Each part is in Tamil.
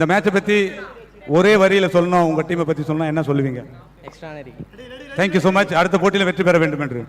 இந்த மேட்சை பத்தி ஒரே வரியில சொல்லணும், உங்க டீமை பத்தி சொல்லணும், என்ன சொல்லுவீங்க? Extraordinary. Thank you so much. அடுத்த போட்டியில் வெற்றி பெற வேண்டும் என்று.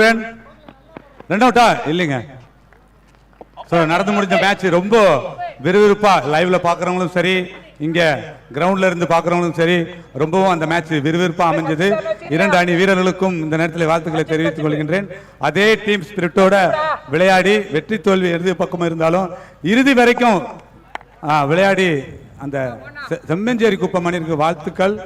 ரன் ரன் அவுட்டா இல்லைங்க. நடந்து முடிஞ்ச மேட்ச் ரொம்ப விறுவிறுப்பா லைவ்ல பாக்குறவங்களும் சரி, இங்க கிரவுண்ட்ல இருந்து பாக்குறவங்களும் சரி, ரொம்பவும் அந்த மேட்ச் விறுவிறுப்பா அமைஞ்சது. இரண்டு அணி வீரர்களுக்கும் இந்த நேரத்தில் வாழ்த்துக்களை தெரிவித்துக் கொள்கின்றேன். அதே டீம் ஸ்பிரிட்டோட விளையாடி வெற்றி தோல்வி இறுதி பக்கம் இருந்தாலும் இறுதி வரைக்கும் விளையாடி அந்த செம்மஞ்சேரி குப்பம் அணிக்கு வாழ்த்துக்கள்.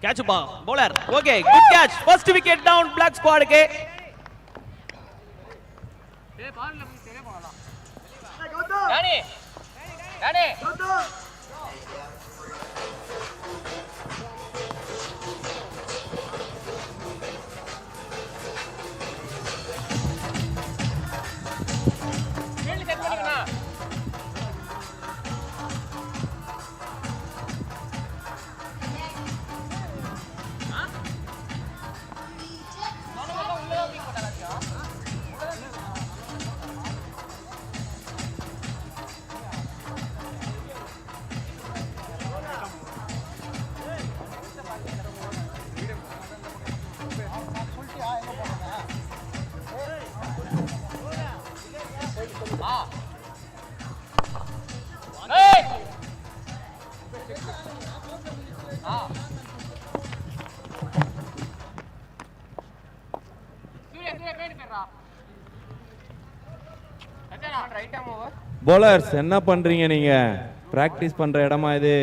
Catch ball, bowler. Okay, good catch. First wicket down, black squad ke. Dani. Dani. bowlers என்ன பண்றீங்க நீங்க? பிராக்டிஸ் பண்ற இடமா இது?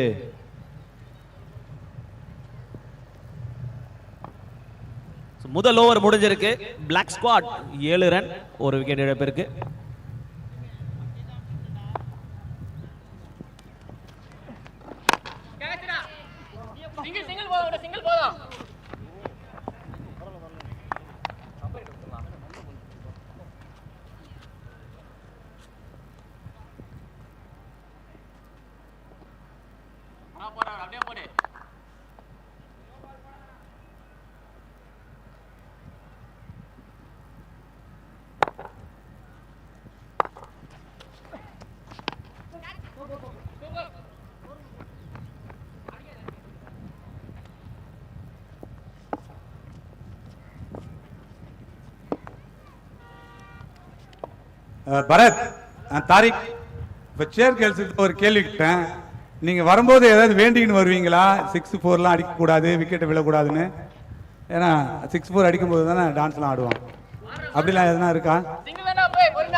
முதல் ஓவர் முடிஞ்சிருக்கு. பிளாக் ஸ்குவாட் 7 ரன், ஒரு விக்கெட் இழப்பிற்கு. பரத், தாரிக் இப்போ சேர் கேர்ள்ஸுக்கு ஒரு கேள்வி கேட்டேன். நீங்க வரும்போது ஏதாவது வேண்டிக்கின்னு வருவீங்களா? 6-4லாம் அடிக்கக்கூடாது, விக்கெட்டை விழக்கூடாதுன்னு. ஏன்னா 6-4 அடிக்கும்போது தானே டான்ஸ்லாம் ஆடுவோம். அப்படிலாம் எதுனா இருக்கா?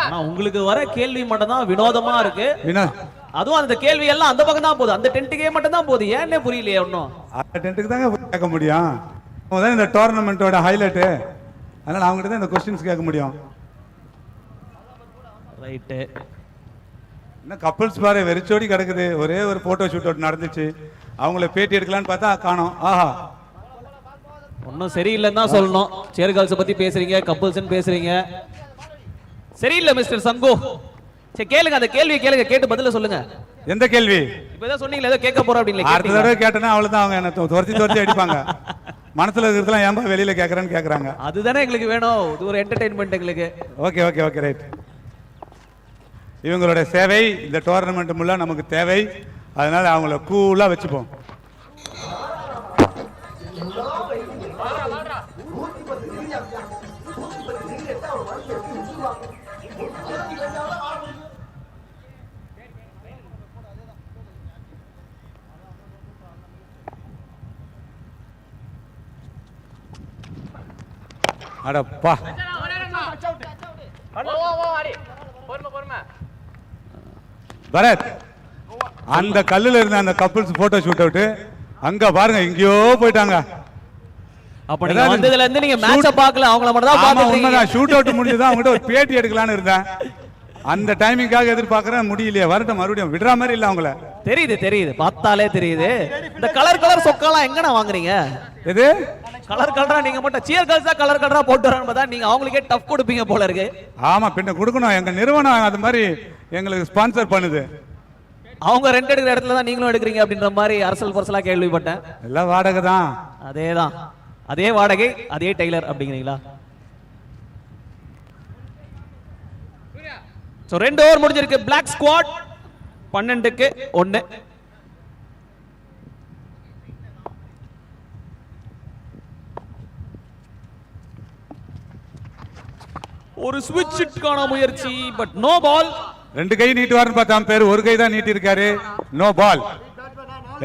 ஆனா உங்களுக்கு வர கேள்வி மட்டும் தான் வினோதமா இருக்கு. வினோ அதுவும் அந்த கேள்வி எல்லாம் அந்த பக்கம் தான் போகுது, அந்த டென்ட்டுக்கே மட்டும் தான் போகுது. ஏன்னே புரியலையே ஒன்றும். அந்த டென்ட்டுக்கு தாங்க போய் கேட்க முடியும். அவங்க தான் இந்த டோர்னமெண்ட்டோட ஹைலைட்டு. அதனால் அவங்ககிட்ட தான் இந்த கொஸ்டின்ஸ் கேட்க முடியும். ரைட்டு. இன்னும் கப்பல்ஸ் பாரு வெறிச்சோடி கிடக்குது. ஒரே ஒரு ஃபோட்டோ ஷூட் அவுட் நடந்துச்சு. அவங்கள பேட்டி எடுக்கலான்னு பார்த்தா காணோம். ஆஹா, ஒன்றும் சரியில்லைன்னு தான் சொல்லணும். சேர் கேர்ள்ஸை பற்றி பேசுறீங்க, கப்புள்ஸ்ன்னு பேசுறீங்க. சரியில்லை மிஸ்டர் சங்கு. சரி கேளுங்க, அந்த கேள்வியை கேளுங்க, கேட்டு பதில சொல்லுங்க. எந்த கேள்வி? இப்போ ஏதோ சொன்னீங்களே ஏதோ கேட்க போறோம் அடுத்த அப்படின்னு. தடவை கேட்டேன்னா அவ்வளோதான், அவங்க என்ன துரத்தி அடிப்பாங்க. மனசுல இருக்கிறதுலாம் ஏன்பா வெளியில கேட்கறேன்னு கேட்கறாங்க. அதுதானே எங்களுக்கு வேணும், இது ஒரு என்டர்டைன்மெண்ட் எங்களுக்கு. Okay okay okay right. இவங்களோட சேவை இந்த டோர்னமெண்ட் முள்ள நமக்கு தேவை. அதனால அவங்கள கூலா வச்சுப்போம். அடப்பா, பரத், அந்த கல்லுல இருந்த அந்த கப்பிள்ஸ் போட்டோ ஷூட் அவுட் அங்க பாருங்க, எங்கேயோ போயிட்டாங்க. அப்ப நீங்க வந்ததுல இருந்து நீங்க மேட்ச பார்க்கல, அவங்கள மட்டும் தான் பாத்துட்டீங்க. ஷூட் அவுட் முடிஞ்சதா அவங்ககிட்ட ஒரு பேட்டி எடுக்கலாம்னு இருந்தேன். அந்த டைமிங்காக எதிர்பார்க்கறேன், முடியலையே. வரட்டும், மறுபடியும் விடுற மாதிரி இல்ல அவங்கள. தெரியுது தெரியுது, பார்த்தாலே தெரியுது. இந்த கலர் சொக்காலாம் எங்கண்ணா வாங்குறீங்க? எது கலர் கலரா? நீங்க மட்டும் சேர் கேர்ள்ஸா கலர் கலரா போட்டு வரான்னு பார்த்தா நீங்க அவங்களுக்கே டஃப் கொடுப்பீங்க போல இருக்கு. ஆமா, பின்ன கொடுக்கணும். எங்க நிறுவனம் அது மாதிரி எங்களுக்கு ஸ்பான்சர் பண்ணுது. அவங்க ரெண்ட் எடுக்கிற இடத்துல தான் நீங்களும் எடுக்கிறீங்க அப்படின்ற மாதிரி அரசல் பரசலா கேள்விப்பட்டேன். எல்லாம் வாடகை தான். அதேதான், அதே வாடகை, அதே டெய்லர் அப்படிங்கிறீங்களா? சோ 2 ஓவர் முடிஞ்சிருக்கு. பிளாக் ஸ்குவாட் 12க்கு 1. ஒரு ஸ்விட்ச் ஹிட்கான முயற்சி, பட் நோ பால். 2 கை நீட்டுவாருன்னு பார்த்தா பேர், ஒரு கை தான் நீட்டி இருக்காரு. No ball.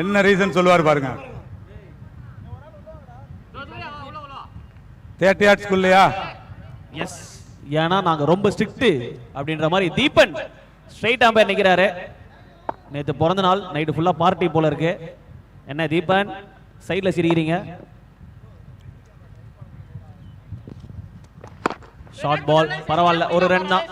என்ன ரீசன் சொல்லுவார் பாருங்க. 30 yards குள்ளயா? எஸ், ஏன்னா நாங்க ரொம்ப ஸ்ட்ரிக்ட் அப்படின்ற மாதிரி தீபன் ஸ்ட்ரைட் ஆம்பர் நிக்கிறாரு. நேத்து பிறந்த நாள், நைட்டு ஃபுல்லா பார்ட்டி போல இருக்கு. என்ன தீபன் சைடுல சிரிக்கிறீங்க? ஷார்ட் பால், பரவாயில்ல, ஒரு ரன் தான்.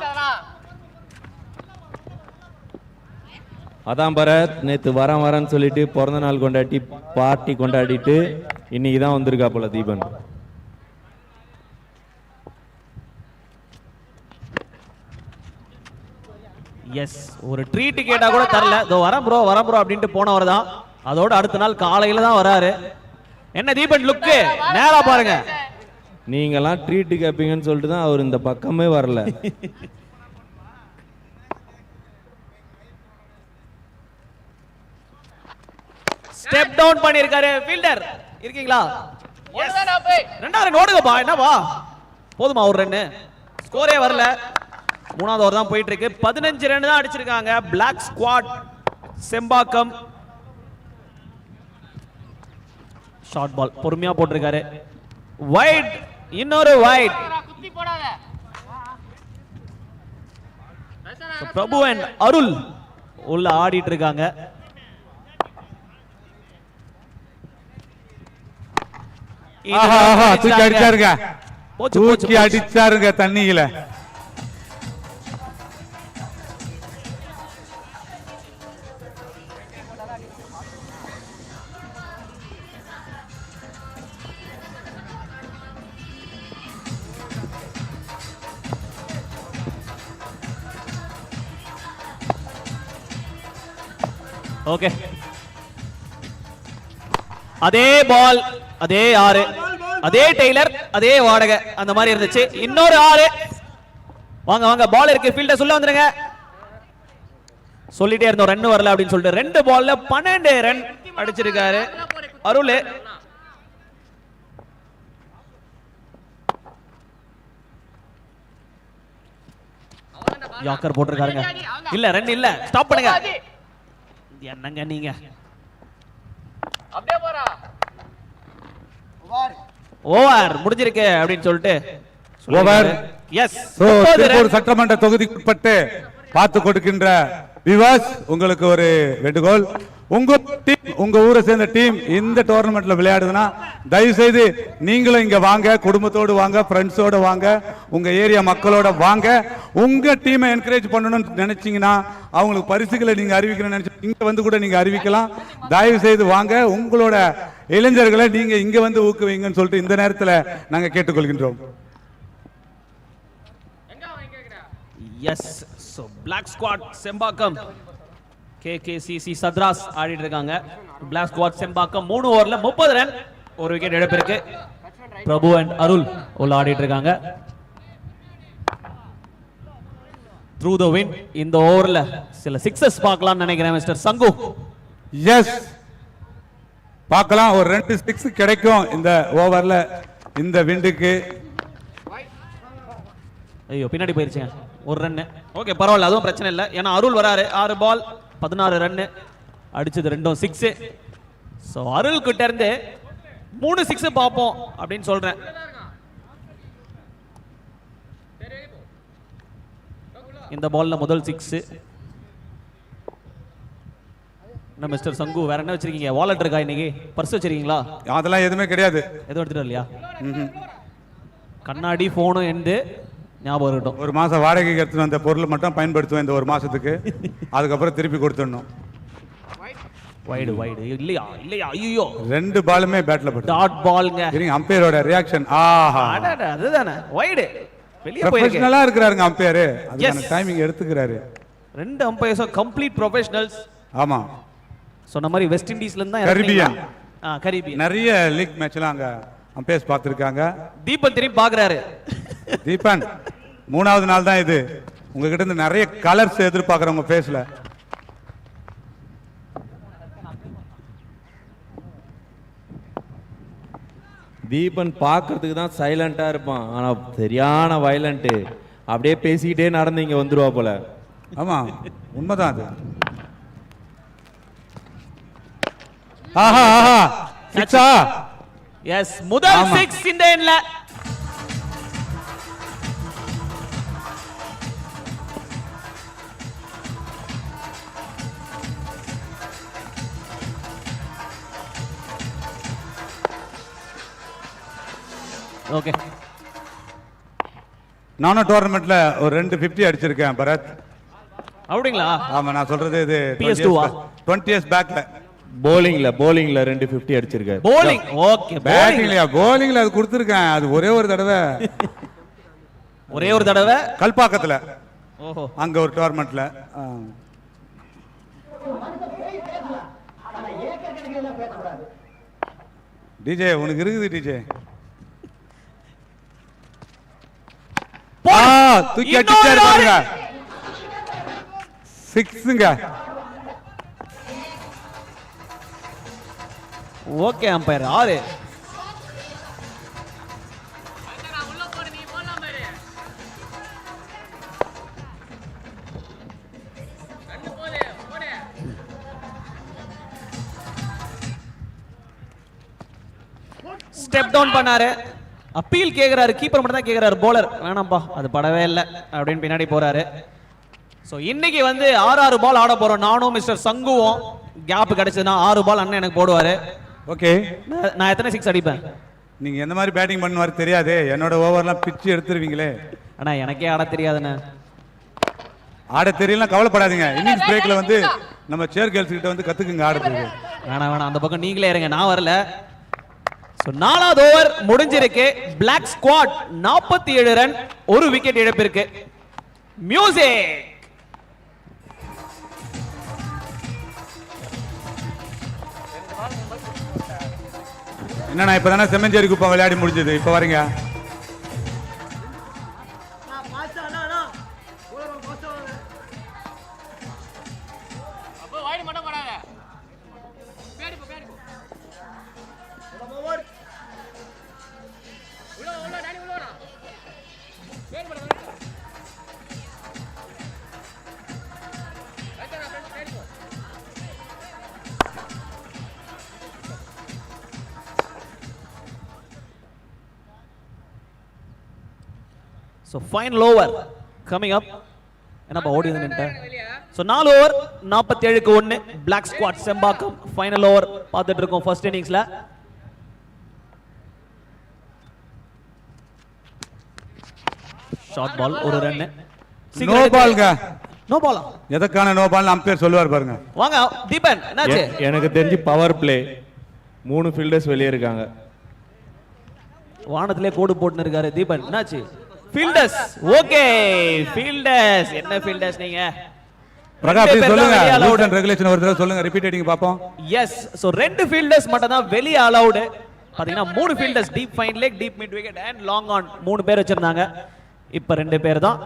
அதான் பரத், நேத்து வரேன்னு சொல்லிட்டு பிறந்த நாள் கொண்டாடி பார்ட்டி கொண்டாடிட்டு இன்னைக்கு தான் வந்திருக்கா போல தீபன். எஸ், ஒரு ட்ரீட் கேட்டா கூட தரல. இதோ வரேன் ப்ரோ அப்படின்ட்டு போனவர் தான். அதோட அடுத்த நாள் காலையில தான் வராரு. என்ன தீபன் லுக்கு, நேரா பாருங்க. நீங்கெல்லாம் ட்ரீட் கேப்பீங்கன்னு சொல்லிட்டு தான் அவர் இந்த பக்கமே வரல. ஸ்டெப் டவுன் பண்ணிருக்காரு ஃபீல்டர். இருக்கீங்களா? ரெண்டாவது ரன் ஓடுங்கப்பா. என்னப்பா, போதுமா ஒரு ரன்? ஸ்கோரே வரல. 3வது ஓவர் தான் போயிட்டு இருக்கு. 15 ரன் தான் அடிச்சிருக்காங்க Black squad Sembakkam. Short ball பொறுமையா போட்டிருக்காரு. வைட், இன்னொரு வைட். பிரபு அண்ட் அருள் உள்ள ஆடிட்டு இருக்காங்க. தூக்கி அடிச்சாருங்க, தூக்கி அடிச்சாருங்க தண்ணியில. ஓகே, அதே பால், அதே 6, அதே டெய்லர், அதே வாடகை, அந்த மாதிரி இருந்துச்சு. இன்னொரு 6. வாங்க வாங்க, பால் இருக்கு, ஃபீல்டர் சொல்ல வந்துருங்க. சொல்லிட்டே இருந்தோம் ரன் வரல அப்படின்னு சொல்லிட்டு. 2 பால்ல 12 ரன் அடிச்சிருக்காரு அருள். யாக்கர் போட்டிருக்காருங்க. இல்ல ரன் இல்ல, ஸ்டாப் பண்ணுங்க. என்னங்க நீங்க அப்படியே போறா. ஓவர் முடிஞ்சிருக்கு அப்படின்னு சொல்லிட்டு ஓவர். எஸ். திருப்பூர் சட்டமன்ற தொகுதிக்குட்பட்டு பார்த்து கொடுக்கின்ற விவாஸ் உங்களுக்கு ஒரு வேண்டுகோள். உங்க டீம், உங்க ஊரை சேர்ந்த டீம் இந்த டோர்னமெண்ட்ல விளையாடுதுன்னா தயவு செய்து நீங்களும் இங்க வாங்க, குடும்பத்தோடு வாங்க, ஃப்ரெண்ட்ஸோட வாங்க, உங்க ஏரியா மக்களோட வாங்க. உங்க டீமை என்கரேஜ் பண்ணணும்னு நினைச்சீங்கன்னா அவங்களுக்கு பரிசுகளை நீங்க அறிவிக்கணும்னு நினைச்சு இங்க வந்து கூட நீங்க அறிவிக்கலாம். தயவு செய்து வாங்க, உங்களோட இளைஞர்களை நீங்க இங்க வந்து ஊக்குவீங்கன்னு சொல்லிட்டு இந்த நேரத்தில் நாங்க கேட்டுக்கொள்கின்றோம். Yes. So black squad Sembakkam KKCC Sadras ஆடிட்டு இருக்காங்க. பிளாக் ஸ்குவாட் செம்பாக்கம் 3 ஓவர்ல 30 ரன், ஒரு விக்கெட் இழப்பிற்கு. பிரபு அண்ட் அருள் உள்ள ஆடிட்டு இருக்காங்க. Through the win. இந்த ஓவர்ல சில சிக்ஸஸ் பார்க்கலாம்னு நினைக்கிறேன் மிஸ்டர் சங்கு. எஸ், பார்க்கலாம். ஒரு 2 6 கிடைக்கும் இந்த ஓவர்ல இந்த விண்டுக்கு. ஐயோ பின்னாடி போயிருச்சுங்க, ஒரு ரன். ஓகே பரவாயில்ல, அதுவும் பிரச்சனை இல்லை. ஏன்னா அருள் வராரு. 6 பால் 16 ரன், அடிச்சது 2 6. ஸோ அருள் கிட்ட இருந்து 3 6 பார்ப்போம் அப்படின்னு சொல்றேன். இந்த பால்ல முதல் 6. என்ன மிஸ்டர் சங்கு, வேற என்ன வச்சிருக்கீங்க? வாலெட் இருக்கா இன்னைக்கு? பர்ஸ் வச்சிருக்கீங்களா? அதெல்லாம் எதுவுமே கிடையாது. எதுவும் எடுத்துட்டு இல்லையா? கண்ணாடி போனும் எண்டு ஞாபகம் இருக்கட்டும். ஒரு மாசம் வாடகைக்கு எடுத்துட்டு வந்த பொருள் மட்டும் பயன்படுத்துவேன் இந்த ஒரு மாசத்துக்கு. அதுக்கப்புறம் திருப்பி கொடுத்துடணும். வைடு வைடு இல்லையா? இல்லையா? ஐயோ 2 பாலுமே பேட்ல பட்டு. டாட் பால்ங்க. இருங்க, அம்பையரோட ரியாக்ஷன். ஆஹா, அடடா, அதுதானே வைடு. வெளிய போயிருக்கு. ப்ரொபஷனலா இருக்காருங்க அம்பையர். அதுக்கான டைமிங் எடுத்துக்கிறாரு. 2 அம்பையர்ஸும் complete professionals. ஆமா, சொன்ன மாதிரி வெஸ்ட் இண்டீஸ்ல இருந்து தான் கரீபியன். கரீபியன் நிறைய லீக் மேட்ச்லாம் அங்க அம்பையர்ஸ் பார்த்திருக்காங்க. தீபன் திரும்பி பாக்குறாரு. தீபன் 3வது நாள் தான் இது. உங்ககிட்ட இருந்து நிறைய கலர்ஸ் எதிர்பார்க்குறேன் உங்க ஃபேஸ்ல. தீபன் பார்க்கறதுக்கு தான் சைலண்டா இருப்பான், ஆனா சரியான வயலண்ட். அப்படியே பேசிக்கிட்டே நடந்து இங்க வந்துருவா போல. ஆமா, உண்மைதான் அது. ஆஹா ஆஹா, சிக்ஸா? எஸ், முதல் 6 இந்த எண்ட்ல. ஓகே, நானும் டோர்னமெண்ட்ல ஒரு 2 50 அடிச்சிருக்கேன் பரத். அப்படிங்களா? ஆமா, நான் சொல்றது இது PS2 20 இயர்ஸ் பேக்ல. போலிங்ல 2 50 அடிச்சிருக்காரு. போலிங். ஓகே, பேட்டிங்லயா? போலிங்ல அது கொடுத்துருக்கேன். அது ஒரே ஒரு தடவை, ஒரே ஒரு தடவை கல்பாக்கத்துல. ஓஹோ, அங்க ஒரு டோர்னமெண்ட்ல. டிஜே உனக்கு இருக்குது டிஜே. தூக்கி அடிச்சாரு பாருங்க. 6ங்க. Okay umpire 6. ஸ்டெப் டவுன் பண்ணாரு. அப்பீல் கேக்குறாரு. கீப்பர் மட்டும் தான் கேக்குறாரு. போலர் வேணாம்பா, அது படவே இல்லை அப்படின்னு பின்னாடி போறாரு. ஸோ இன்னைக்கு வந்து 6 பால் ஆட போறோம். நானும் மிஸ்டர் சங்குவும். கேப் கிடைச்சதுன்னா 6 பால் அண்ணன் எனக்கு போடுவாரு. ஓகே, நான் எத்தனை 6 அடிப்பேன்? நீங்க எந்த மாதிரி பேட்டிங் பண்ணுவாரு தெரியாது. என்னோட ஓவர்லாம் பிச்சு எடுத்துருவீங்களே. அண்ணா எனக்கே ஆட தெரியாதுண்ணே. ஆட தெரியல, கவலைப்படாதீங்க. இன்னிங்ஸ் பிரேக்ல வந்து நம்ம சேர் கேர்ள்ஸ் கிட்ட வந்து கத்துக்குங்க ஆடுறதுக்கு. வேணாம், அந்த பக்கம் நீங்களே இருங்க, நான் வரல. சோ 4வது ஓவர் முடிஞ்சிருக்கு. பிளாக் ஸ்குவாட் 47 ரன், ஒரு விக்கெட் இழப்பிற்கு. மியூசிக். என்னன்னா இப்பதானே செம்மஞ்சேரி குப்பம் விளையாடி முடிஞ்சது. இப்ப வரீங்க. வாய்டு மட்டும் போடாத. பேடி போ. உள்ள டாடி உள்ள வா. பேடி போடு. So final over coming up. என்னப்பா ஓடி நின்ட்டேன். ஸோ 4 ஓவர் 47க்கு 1 black squad Sembakkam final over பார்த்துட்டு இருக்கோம் ஃபர்ஸ்ட் இன்னிங்ஸ்ல. ஷார்ட் பால் ஒரு ரன். நோ பால்ங்க. நோ பாலா? எதற்கான நோ பால் அம்பையர் சொல்லுவார் பாருங்க. வாங்க தீபன், என்னாச்சு? எனக்கு தெரிஞ்சு பவர் பிளே 3 ஃபீல்டர்ஸ் வெளியே இருக்காங்க. வானத்திலே கோடு போட்டுன்னு இருக்காரு தீபன், என்னாச்சு? Fielders okay. ஃபீல்டர்ஸ் என்ன ஃபீல்டர்ஸ் நீங்க? பிரகா ப்ளீஸ் சொல்லுங்க. ரூல்ஸ் அண்ட் ரெகுலேஷன் ஒரு தடவை சொல்லுங்க, ரிப்பீட் அடிங்க பாப்போம். எஸ், சோ 2 ஃபீல்டர்ஸ் மட்டும் தான் வெளிய அலௌட். பாத்தீங்கன்னா 3 fielders deep fine leg, deep mid wicket and long on 3 பேர் வச்சிருந்தாங்க. இப்ப 2 பேர் தான்.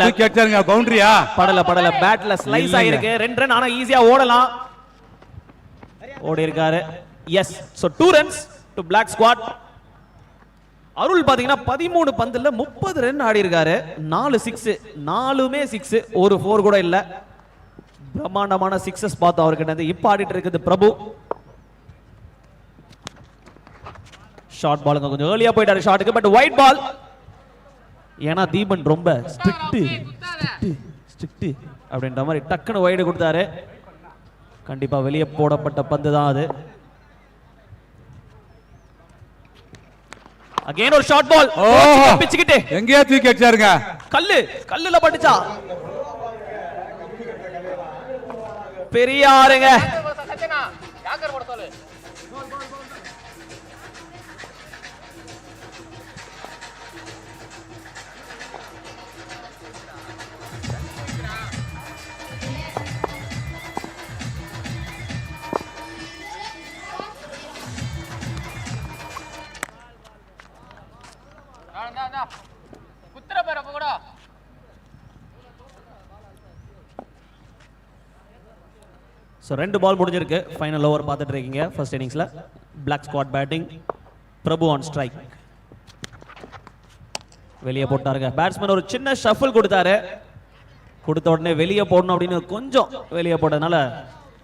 தூக்கி அடிச்சாருங்க. பவுண்டரியா? படல பேட்ல ஸ்லைஸ் ஆயிருக்கு. 2 ரன், ஆனா ஈஸியா ஓடலாம். ஓடி இருக்காரு. Yes, so 2 runs to black squad. Arul பாத்தீங்கன்னா 13 பந்துல 30 ரன் ஆடி இருக்காரு. 4 6, 4மே 6, ஒரு 4 கூட இல்ல. பிரம்மாண்டமான 6s பார்த்தோம் அவர்கிட்ட. இப்ப ஆடிட்டு இருக்குது பிரபு. ஷார்ட் பாலுங்க கொஞ்சம் ஏர்லியா போயிட்டாரு ஷாட்டுக்கு, பட் ஒயிட் பால். ஏன்னா தீபன் ரொம்ப ஸ்ட்ரிக்ட் அப்படின்ற மாதிரி டக்குன்னு வைடு கொடுத்தாரு. கண்டிப்பா வெளியே போடப்பட்ட பந்து தான் அது. அகைன் ஒரு ஷார்ட் பால். பிச்சுக்கிட்டு எங்கேயா தூக்கி அடிச்சாருங்க. கல்லுல பட்டுச்சா? பெரியாருங்க. சத்யனா யாக்கர் போட சொல்லு. குத்துற பேர் அப்ப கூட. ஸோ 2 பால் முடிஞ்சிருக்கு. ஃபைனல் ஓவர் பார்த்துட்டு இருக்கீங்க ஃபர்ஸ்ட் இன்னிங்ஸ்ல. Black squad batting, Prabhu on strike. வெளியே போட்டாருங்க பேட்ஸ்மேன். ஒரு சின்ன ஷஃபிள் கொடுத்தாரு. கொடுத்த உடனே வெளியே போடணும் அப்படின்னு கொஞ்சம் வெளியே போட்டதுனால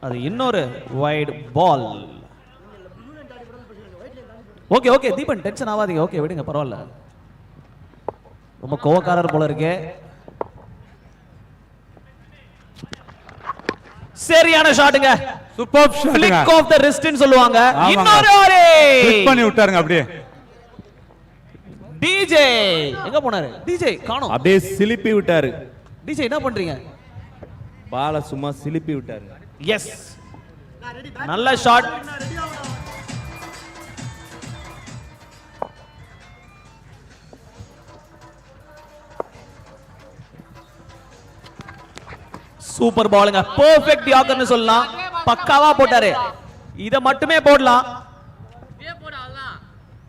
அது இன்னொரு wide ball. Okay Deepan tension ஆகாதீங்க. ஓகே விடுங்க, பரவாயில்ல. ரொம்ப கோவக்காரர் போல இருக்கு. சரியான ஷாட்டுங்க. Super shot. Flick off the wrist ன்னு சொல்லுவாங்க. இன்னொரு ஓவர் ஃபிளிக் பண்ணி விட்டாருங்க அப்படியே. டிஜே எங்க போனாரு? டிஜே காணோம். அப்படியே சிலிப்பி விட்டாரு. டிஜே என்ன பண்றீங்க? பால சும்மா சிலிப்பி விட்டாரு. எஸ், நல்ல ஷாட். சூப்பர் பாலுங்க. பெர்ஃபெக்ட் யாக்கர்னு சொல்லலாம். பக்காவா போட்டாரு. இத மட்டுமே போடலாம்.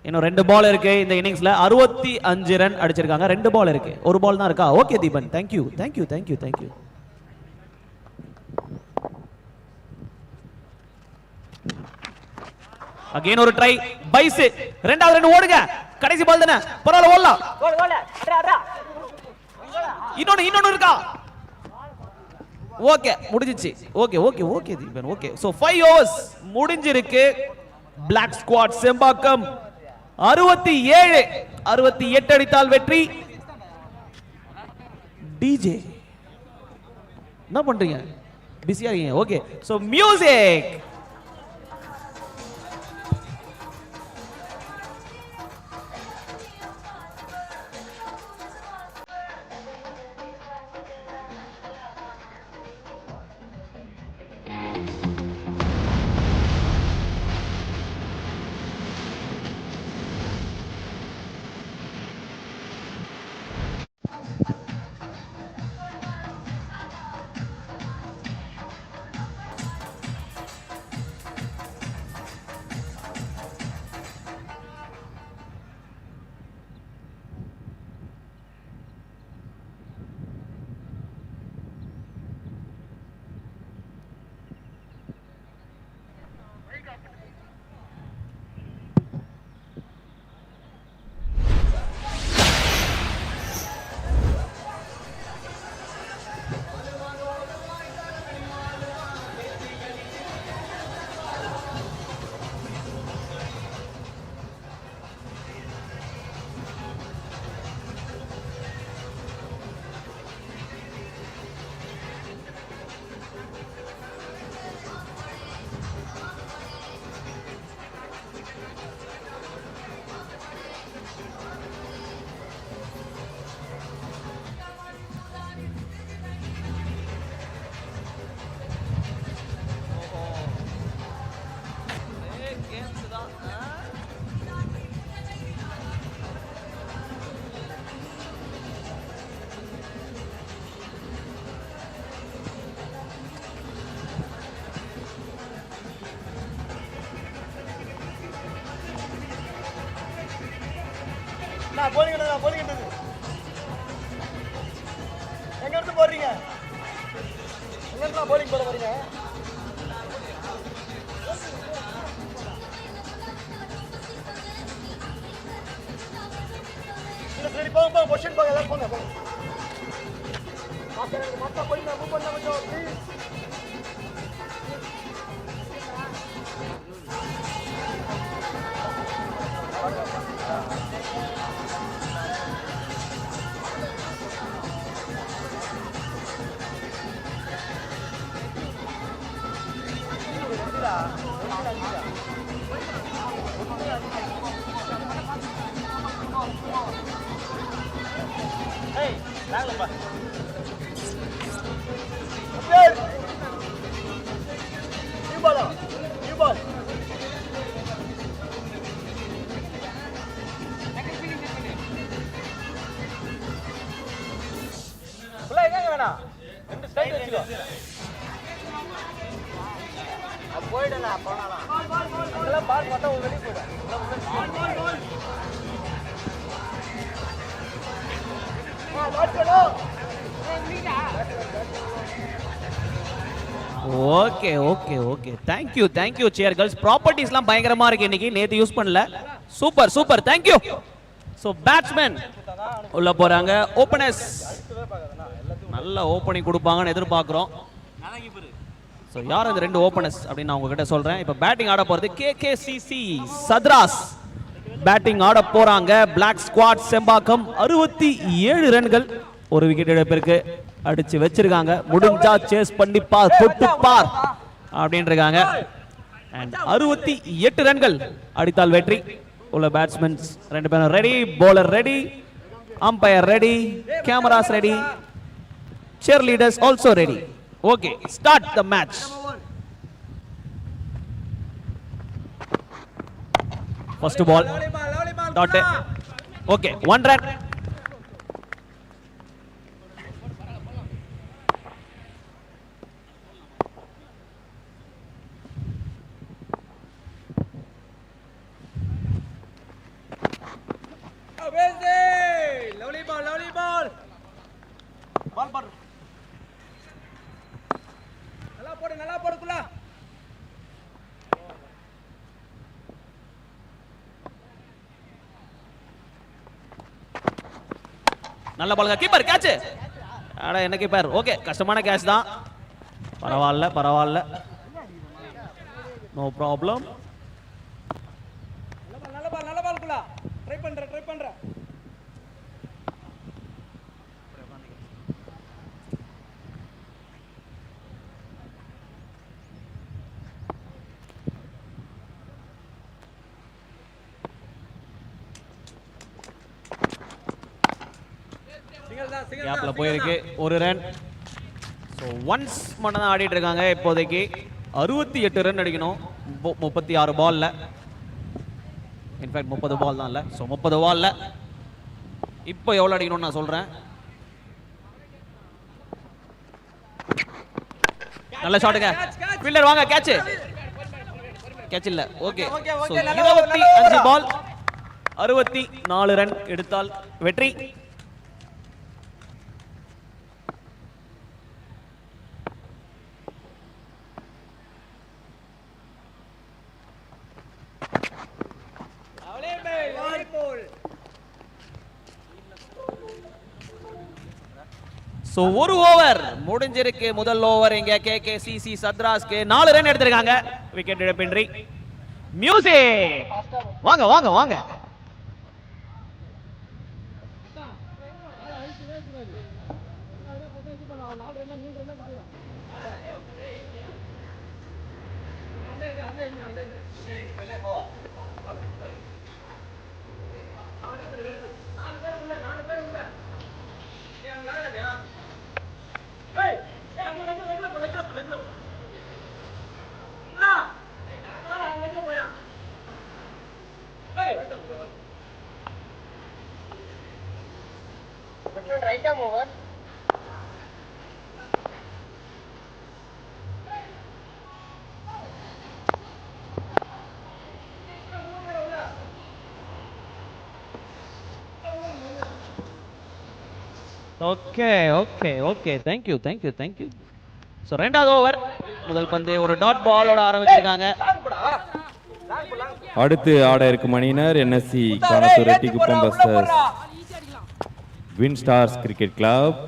இன்னும் 2 பால் இருக்கு இந்த இன்னிங்ஸ்ல. 65 ரன் அடிச்சிருக்காங்க. 2 பால் இருக்கு, ஒரு பால் தான் இருக்கா. Okay Deepan, thank you. அகைன் ஒரு ட்ரை. பைஸ் ரெண்டாவது ரன் ஓடுங்க. கடைசி பால் தானே, பரவாயில்ல ஓடலாம். இன்னொன்னு இருக்கா? ஓகே முடிஞ்சிச்சு. Okay Deepan. Okay, so 5 overs முடிஞ்சிருக்கு. பிளாக் ஸ்குவாட் செம்பாக்கம் 68 அடித்தால் வெற்றி. டிஜே என்ன பண்றீங்க? பிஸியா இருக்கீங்க. Okay, so music. எங்க இருந்து போறீங்க? எங்க இருந்து போலிங் போட வரீங்க? சரி போங்க பொசிஷன் போங்க எல்லாம் போங்க போங்க. மாஸ்டர் போய் நான் மூவ் பண்ண கொஞ்சம் ப்ளீஸ். ஏய் வாங்கப்பா. New ball. புள்ள எங்க வேணா? ரெண்டு ஸ்ட்ரைட் வெச்சுக்கோ. அது போய்டலாம் போனாலாம். அதெல்லாம் பால் போட்டா வெளிய போய்டும். ஓகே ஓகே ஓகே தேங்க்யூ சேர் கேர்ள்ஸ். ப்ராப்பர்ட்டிஸ்லாம் பயங்கரமா இருக்கு இன்னைக்கு, நேத்து யூஸ் பண்ணல. Super thank you. ஸோ பேட்ஸ்மேன் உள்ள போறாங்க. ஓப்பனர்ஸ் நல்ல ஓப்பனிங் கொடுப்பாங்கன்னு எதிர்பார்க்குறோம். ஸோ யார் அந்த ரெண்டு ஓப்பனர்ஸ் அப்படின்னு நான் உங்ககிட்ட சொல்றேன். இப்போ பேட்டிங் ஆட போறது கேகேசிசி சத்ராஸ் பேட்டிங் ஆட போறாங்க. பிளாக் ஸ்குவாட் செம்பாக்கம் 67 ரன்கள் ஒரு விக்கெட் இழப்பிற்கு அடிச்சு வச்சிருக்காங்க. முடிஞ்சா சேஸ் பண்ணி பார், தொட்டு பார் அப்படின்னு இருக்காங்க. அண்ட் 68 ரன்கள் அடித்தால் வெற்றி. உள்ள பேட்ஸ்மேன்ஸ் ரெண்டு பேரும் ready, bowler ready, umpire ready, cameras ready, cheer leaders also ready. Okay, start the match. First ball dot. Okay, 1 run. Lovely ball. Ball. நல்லா போடுக்குள்ள. நல்ல பாலுங்க. Keeper catch. அட என்ன கீப்பர். ஓகே, கஷ்டமான கேட்ச் தான். பரவாயில்ல. No problem. நல்ல பால்க்குள்ள. ட்ரை பண்ற. கேப்ல போயிருக்கு. ஒரு ரன். ஸோ ஒன்ஸ் மட்டும் தான் ஆடிட்டு இருக்காங்க இப்போதைக்கு. 68 ரன் அடிக்கணும் 36 பால்ல. இன்ஃபேக்ட் 30 பால் தான் இல்ல. ஸோ 30 பால்ல இப்போ எவ்வளவு அடிக்கணும்னு நான் சொல்றேன். நல்ல ஷாட்டுங்க. ஃபீல்டர் வாங்க. கேட்ச் இல்ல. ஓகே. ஸோ 25 பால் 64 ரன் எடுத்தால் வெற்றி. சோ ஒரு ஓவர் முடிஞ்சிருக்கு. முதல் ஓவர் இங்க கேகேசிசி சத்ராஸ்க்கு 4 ரன் எடுத்திருக்காங்க விக்கெட் இழப்பின்றி. மியூசிக் வாங்க. Right arm over. Okay okay okay thank you thank you thank you. So ரெண்டாவது ஓவர் முதல் பந்து ஒரு டாட் பாலோட ஆரம்பிச்சிருக்காங்க. அடுத்து ஆட இருக்கும் அணியினர் NSC Kanathur Reddikuppam busters win stars cricket club.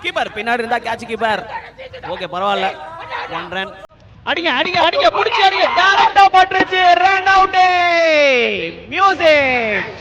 Keeper பின்னாடி இருந்தா கேட்ச் கீப்பர். ஓகே பரவாயில்ல. 1 ரன். அடிங்க அடிங்க அடிங்க புடிச்சு அடிங்க. டைரக்டா பட்டுச்சு. Run out. மியூசிக்.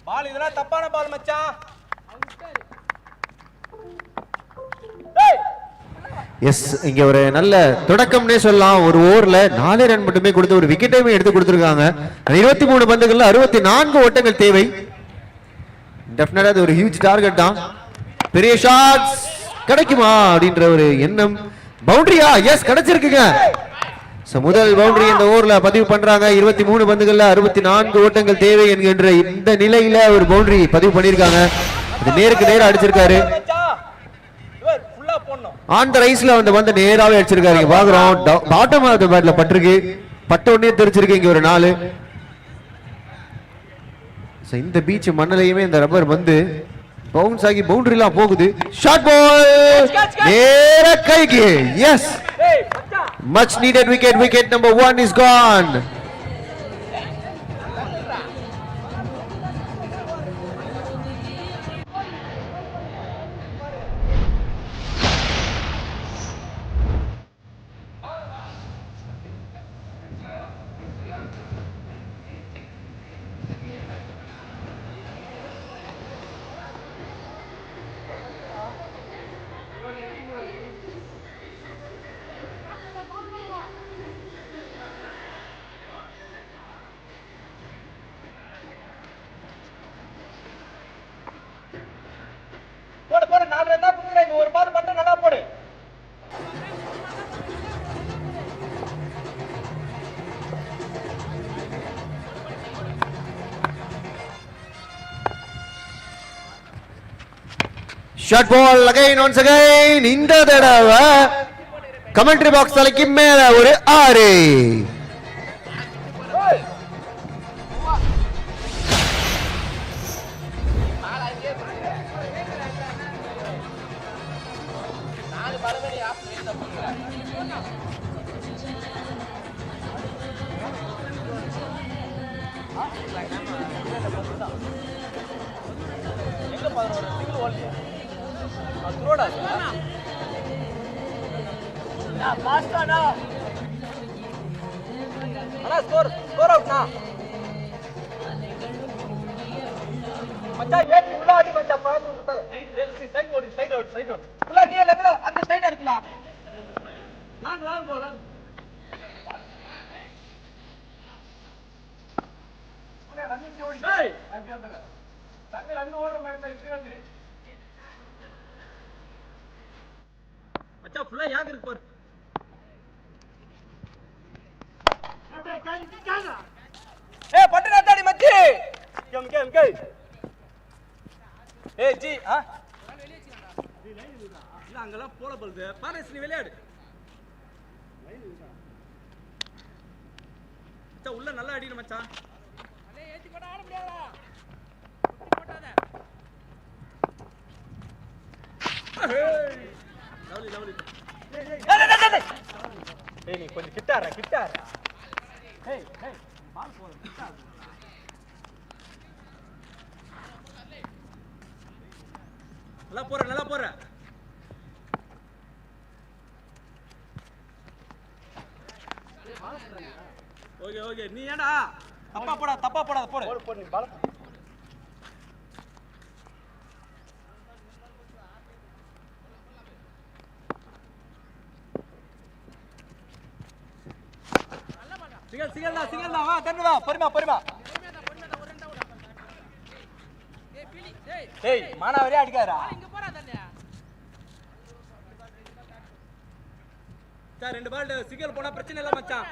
பால் இதெல்லாம் தப்பான பால் மச்சான். எஸ், இங்க ஒரு நல்ல தொடக்கம்னே சொல்லலாம். ஒரு ஓவர்ல 4 ரன் மட்டுமே கொடுத்து ஒரு விக்கெட்டையுமே எடுத்து கொடுத்திருக்காங்க. 23 பந்துகள்ல 64 ஓட்டங்கள் தேவை. டெஃபினட்டா அது ஒரு ஹியூஜ் டார்கெட் தான். பெரிய ஷாட்ஸ் கிடைக்குமா அப்படின்ற ஒரு எண்ணம். பவுண்டரியா? எஸ், கிடைச்சிருக்குங்க. முதல் பவுண்டரி இந்த ஓவர்ல பதிவு பண்றாங்க. 23 பந்துகள்ல 64 ஓட்டங்கள் தேவை என்கின்ற இந்த நிலையில ஒரு பவுண்டரி பதிவு பண்ணிருக்காங்க. அது நேருக்கு நேரா அடிச்சிருக்காரு. ஆன் த ரைஸ்ல வந்து வந்து நேராவே அடிச்சிருக்காரு. பாக்குறோம் பாட்டம் ஆஃப் தி பேட்ல பட்டிருக்கு. பட்ட உடனே தெரிச்சிருக்கு இங்க ஒரு 4. இந்த பீச் மண்ணிலையுமே இந்த ரப்பர் வந்து பவுன்ஸ் ஆகி பவுண்டரி எல்லாம் போகுது. ஷார்ட் பால் நேர கைக்கு. Yes, much needed wicket. Wicket number 1 is gone. Short ball again once again. இந்த தடவை கமெண்ட்ரி பாக்ஸ் தலைக்கு மேல ஒரு 6. அங்கெல்லாம் போல போகுது. பாரேஸ் நீ விளையாடு. மச்சான் உள்ள நல்லா அடிக்கணும் மச்சான். அலே ஏத்தி போட ஆட முடியாதா? போடாத. Lovely lovely. ஏய் நீ கொஞ்சம் கிட்ட ஆறா. ஏய் பால் போடு கிட்ட ஆறு. நல்லா போற நல்லா போற. ஓகே ஓகே நீ ஏடா தப்பா போடாத போடு. போடு நீ பால். சிங்கல்டா வா தண்ணி வா பொறுமா. டேய் மானாவரியா அடிக்காதடா. இங்க போடா தண்ணி. சார் 2 பால் சிங்கல் போனா பிரச்சனை இல்ல மச்சான்.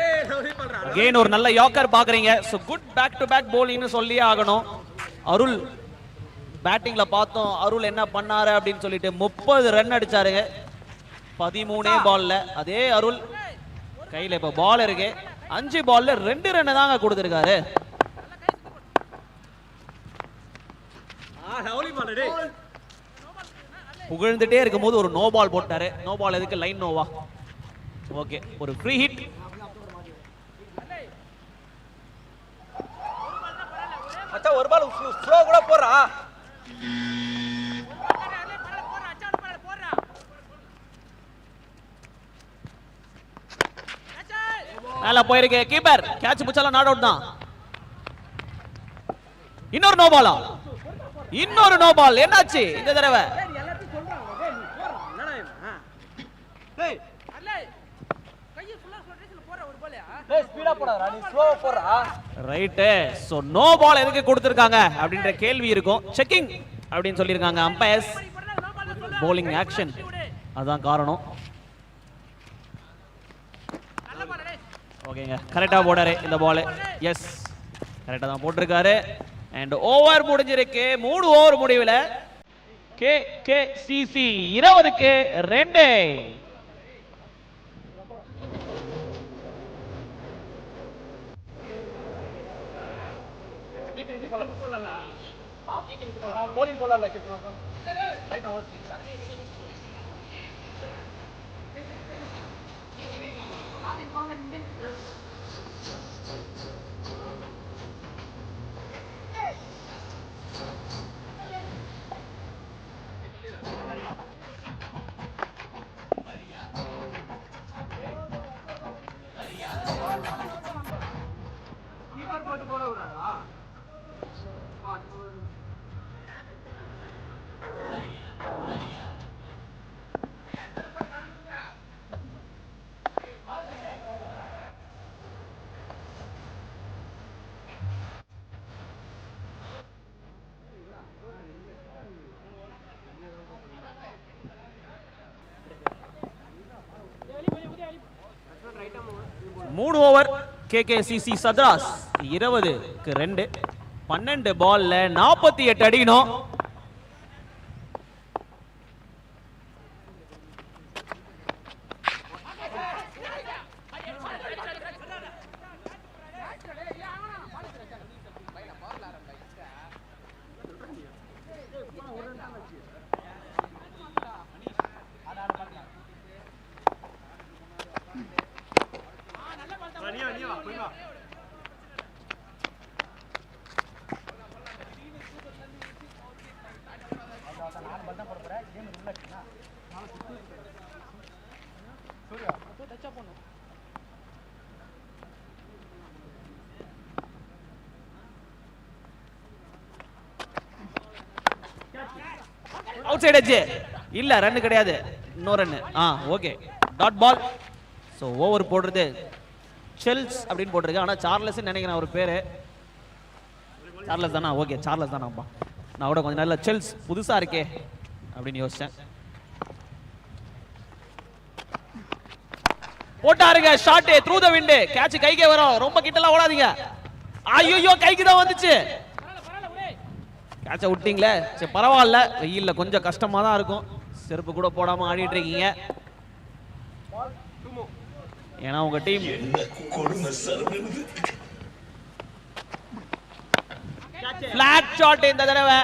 ஏய் லவ்லி பண்றா. அகைன் ஒரு நல்ல யாக்கர் பாக்குறீங்க. So good back to back bowling னு சொல்லியே ஆகணும். அருள் பேட்டிங்ல பார்த்தோம். அருள் என்ன பண்ணாரு அப்படின்னு சொல்லிட்டு 30 ரன் அடிச்சாருங்க 13 பால்ல. அதே அருள் கையில இப்ப பால் இருக்கு. 5 பால்ல 2 ரன் தாங்க கொடுத்திருக்காரு. லவ்லி பால் டேய். புகழ்ந்துட்டே இருக்கும்போது ஒரு நோ பால் போட்டாரு. நோ பால் எதுக்கு? லைன் நோவா? ஓகே, ஒரு ஃப்ரீ ஹிட். மச்சான் ஒரு பால் ஸ்லோ கூட போறா. மேல போயிருக்கு. கீப்பர் கேட்ச் புச்சால நாட் அவுட் தான். இன்னொரு நோ பாலா? இன்னொரு நோ பால். என்னாச்சு இந்த தடவை? டேய் ஸ்பீடா போடாதடா நீ ஸ்லோவா போறா. ரைட். சோ நோ பால் எதுக்கு கொடுத்திருக்காங்க அப்படின்ற கேள்வி இருக்கும். செக்கிங் அப்படின்னு சொல்லிருக்காங்க அம்பயர்ஸ். bowling ஆக்ஷன் அதான் காரணம். ஓகேங்க, கரெக்டா போடாரு இந்த பால். எஸ், கரெக்டா தான் போட்டிருக்காரு. அண்ட் ஓவர் முடிஞ்சிருக்கு. 3 ஓவர் முடிவுல KKCC 20க்கு 2. மூணு ஓவர் KKCC சத்ராஸ் 20க்கு 2. 12 பால்ல 48 அடிக்கணும். அவுட் சைடு எட்ஜ் இல்ல, ரன் கிடையாது. No run. Okay, dot ball. So over போடுறது செல்ஸ் அப்படின்னு போட்டிருக்கு. ஆனா சார்லஸ் நினைக்கிறேன் அவர் பேரு. சார்லஸ் தானா? ஓகே, சார்லஸ் தானாப்பா. நான் கூட கொஞ்ச நேரம் செல்ஸ் புதுசா இருக்கே அப்படின்னு யோசிச்சேன். போட்டாருங்க shot through the wind. Catch கைக்கே வரும். ரொம்ப கிட்டலாம் ஓடாதீங்க. ஐயோ, கைக்கு தான் வந்துச்சு. கேட்ச விட்டீங்களே. சரி பரவாயில்ல, வெயில்ல கொஞ்சம் கஷ்டமா தான் இருக்கும். செருப்பு கூட போடாம ஆடிட்டு இருக்கீங்க. ஏன்னா உங்க டீம் பிளாட் ஷாட் இந்த தடவை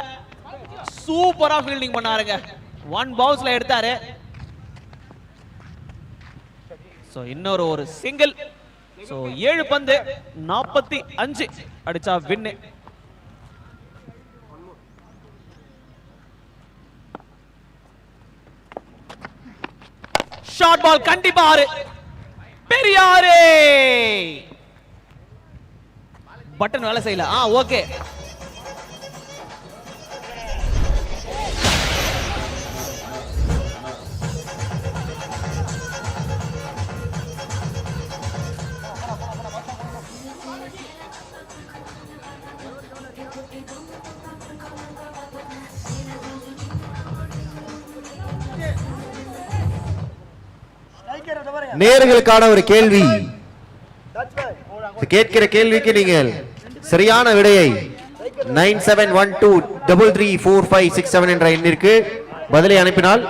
சூப்பரா ஃபீல்டிங் பண்ணாருங்க. 1 பவுன்ஸ்ல எடுத்தாரு. சோ இன்னொரு ஒரு சிங்கிள். சோ 7 பந்து 45 அடிச்சா வின். ஷார்ட் பால் கண்டிப்பா 6 பெரியாரே பட்டன் வேலை செய்யல ஓகே நேர்களுக்கான ஒரு கேள்வி. கேட்கிற கேள்விக்கு நீங்கள் சரியான விடையை 9712334567 என்ற எண்ணிற்கு பதிலை அனுப்பினால்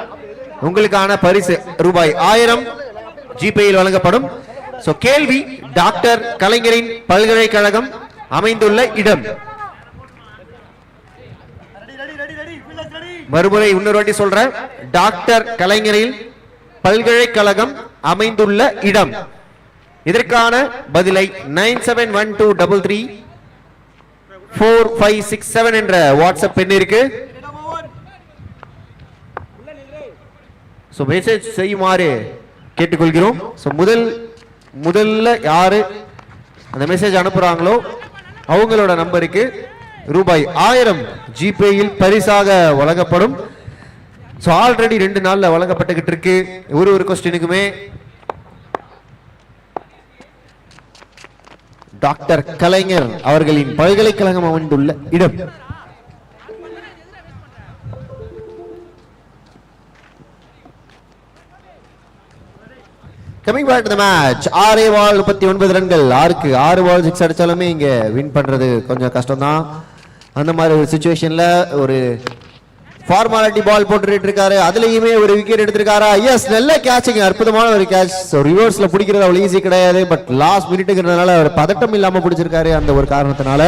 உங்களுக்கான பரிசு ரூபாய் 1000 ஜிபேயில் வழங்கப்படும். சோ கேள்வி, டாக்டர் கலைஞரின் பல்கலைக்கழகம் அமைந்துள்ள இடம். மறுமுறை இன்னொரு வாட்டி சொல்றேன். டாக்டர் கலைஞரின் பல்கலைக்கழகம் அமைந்துள்ள இடம். இதற்கான பதிலை 9712334567 என்ற வாட்ஸ்அப் எண்ணிற்கு மெசேஜ் செய்யுமாறு கேட்டுக்கொள்கிறோம். முதல்ல யாரு அந்த மெசேஜ் அனுப்புறாங்களோ அவங்களோட நம்பருக்கு ரூபாய் 1000 ஜிபேயில் பரிசாக வழங்கப்படும். ஆல்ரெடி 2 நாள்ல வழங்கப்பட்டுகிட்டு இருக்கு. ஒரு கொஸ்டினுக்குமே டாக்டர் கலைஞர் அவர்களின் பல்கலைக்கழகம் அமைந்துள்ள இடம். Coming back to the match. 6 ball 39 ரன்கள். 6 பால் 6 அடிச்சாலுமே இங்க வின் பண்றது கொஞ்சம் கஷ்டம் தான். அந்த மாதிரி ஒரு சிச்சுவேஷன்ல ஒரு ஃபார்மாலிட்டி பால் போட்டுட்டு இருக்காரு. அதுலயுமே ஒரு விக்கெட் எடுத்திருக்காரா? எஸ், நல்ல கேட்சிங், அற்புதமான ஒரு கேட்ச். ரிவர்ஸ்ல பிடிக்கிறது அவ்வளவு ஈஸி கிடையாது. பட் லாஸ்ட் மினிட்டுங்கிறதுனால அவர் பதட்டம் இல்லாம பிடிச்சிருக்காரு. அந்த ஒரு காரணத்தினால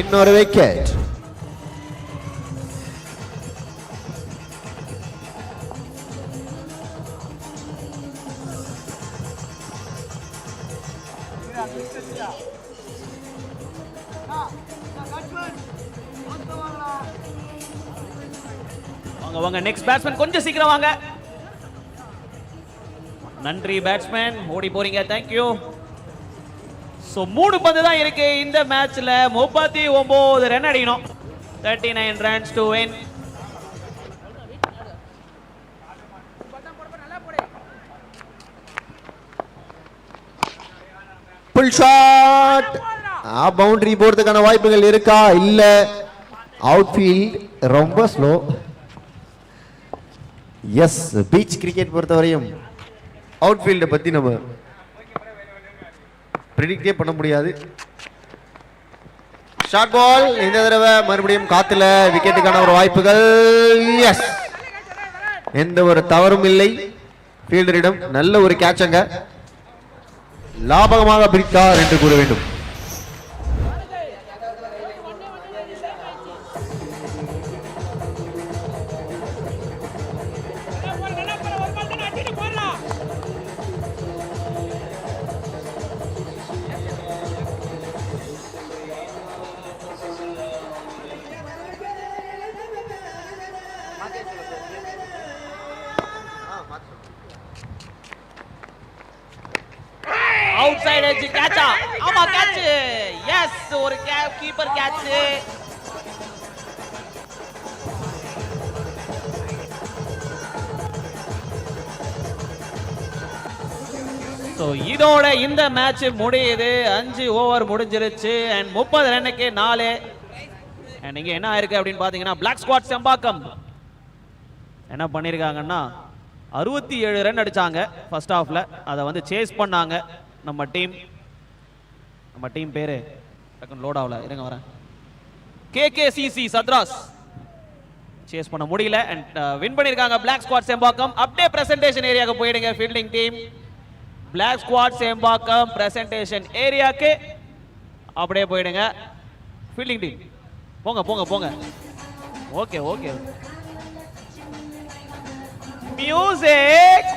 இன்னொரு விக்கெட். வாங்க நெக்ஸ்ட் பேட்ஸ்மேன் கொஞ்சம் சீக்கிரம் வாங்க. நன்றி பேட்ஸ்மேன், ஓடி போறீங்க. Thank you. சோ 3 பந்து தான் இருக்கு இந்த மேட்ச்ல. 39 ரன் அடிக்கணும். 39 runs to win. Pull shot. Boundary போறதுக்கான வாய்ப்புகள் இருக்கா? இல்ல. அவுட்ஃபீல்ட் ரொம்ப ஸ்லோ. எஸ், பீச் கிரிக்கெட் பொறுத்தவரையும் அவுட்ஃபீல்டை பத்தி நம்ம பிரெடிக்டே பண்ண முடியாது. ஷார்ட் பால் இந்த தடவை மறுபடியும் காத்துல விக்கெட்டுக்கான ஒரு வாய்ப்புகள். எஸ், எந்த ஒரு தவறும் இல்லை. ஃபீல்டரிடம் நல்ல ஒரு கேட்சங்க. லாபகமாக பிரித்தார் என்று கூற வேண்டும். அவுட்சைட் எட்ஜ் கேட்சா. ஆமா கேட்ச். எஸ், ஒரு கீப்பர் கேட்ச். சோ இதோட இந்த மேட்ச் முடியுது. 5 ஓவர் முடிஞ்சிருச்சு. அண்ட் 30 ரன்னுக்கு 4. அண்ட் இங்க என்ன ஆயிருக்கு அப்படின்னு பாத்தீங்கன்னா, பிளாக் ஸ்குவாட் செம்பாக்கம் என்ன பண்ணிருக்காங்கன்னா 67 ரன் அடிச்சாங்க ஃபர்ஸ்ட் ஹாஃப்ல. அதை வந்து சேஸ் பண்ணாங்க நம்ம டீம் பேரு டக்குன்னு லோட் ஆகல, இருங்க வரேன். KKCC சத்ராஸ் சேஸ் பண்ண முடியல அண்ட் வின் பண்ணிருக்காங்க பிளாக் ஸ்குவாட் செம்பாக்கம். அப்படியே பிரசன்டேஷன் ஏரியாக்கு போயிடுங்க fielding team. Black squad Sembakkam presentation ஏரியாக்கு அப்படியே போயிடுங்க ஃபீல்டிங் டீம். போங்க போங்க போங்க. Okay okay. மியூசிக்.